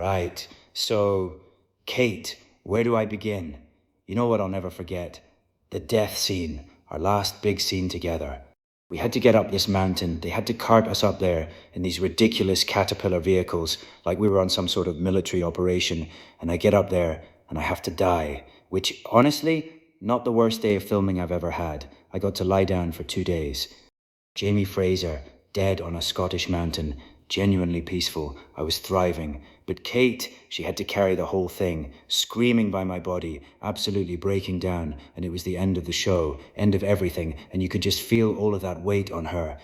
Right. So, Cait, where do I begin? You know what I'll never forget? The death scene, our last big scene together. We had to get up this mountain. They had to cart us up there in these ridiculous caterpillar vehicles, like we were on some sort of military operation. And I get up there and I have to die, which honestly, not the worst day of filming I've ever had. I got to lie down for 2 days. Jamie Fraser, dead on a Scottish mountain, genuinely peaceful. I was thriving. But Cait, she had to carry the whole thing, screaming by my body, absolutely breaking down, and it was the end of the show, end of everything, and you could just feel all of that weight on her.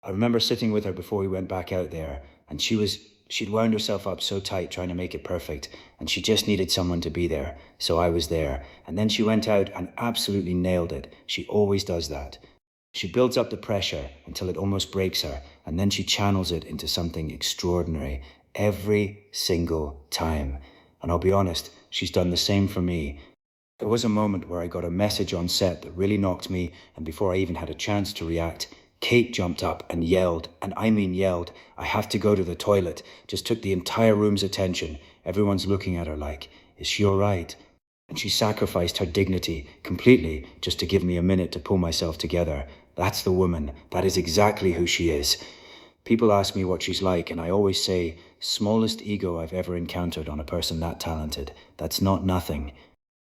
I remember sitting with her before we went back out there, and she'd wound herself up so tight trying to make it perfect, and she just needed someone to be there, so I was there. And then she went out and absolutely nailed it. She always does that. She builds up the pressure until it almost breaks her, and then she channels it into something extraordinary every single time. And I'll be honest, she's done the same for me. There was a moment where I got a message on set that really knocked me, and before I even had a chance to react, Cait jumped up and yelled, and I mean yelled, "I have to go to the toilet," just took the entire room's attention. Everyone's looking at her like, is she all right? And she sacrificed her dignity completely just to give me a minute to pull myself together. That's the woman. That is exactly who she is. People ask me what she's like, and I always say, smallest ego I've ever encountered on a person that talented. That's not nothing.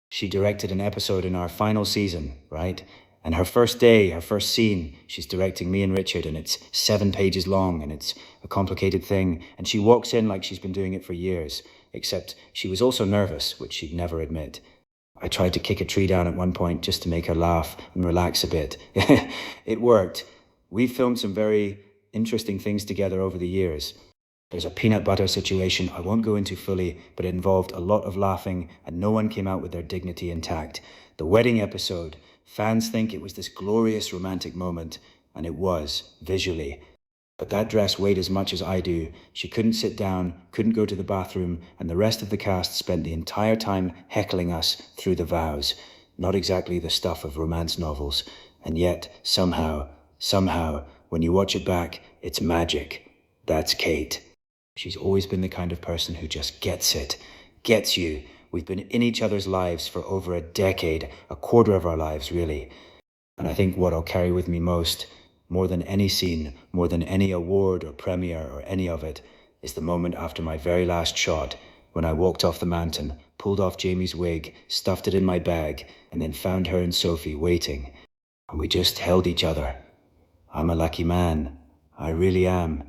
She directed an episode in our final season, right? And her first day, her first scene, she's directing me and Richard, and it's 7 pages long, and it's a complicated thing. And she walks in like she's been doing it for years, except she was also nervous, which she'd never admit. I tried to kick a tree down at one point just to make her laugh and relax a bit. It worked. We filmed some very interesting things together over the years. There's a peanut butter situation I won't go into fully, but it involved a lot of laughing and no one came out with their dignity intact. The wedding episode, fans think it was this glorious romantic moment, and it was, visually. But that dress weighed as much as I do. She couldn't sit down, couldn't go to the bathroom, and the rest of the cast spent the entire time heckling us through the vows. Not exactly the stuff of romance novels. And yet, somehow, when you watch it back, it's magic. That's Cait. She's always been the kind of person who just gets it, gets you. We've been in each other's lives for over a decade, a quarter of our lives, really. And I think what I'll carry with me most, more than any scene, more than any award or premiere or any of it, is the moment after my very last shot, when I walked off the mountain, pulled off Jamie's wig, stuffed it in my bag, and then found her and Sophie waiting. And we just held each other. I'm a lucky man. I really am.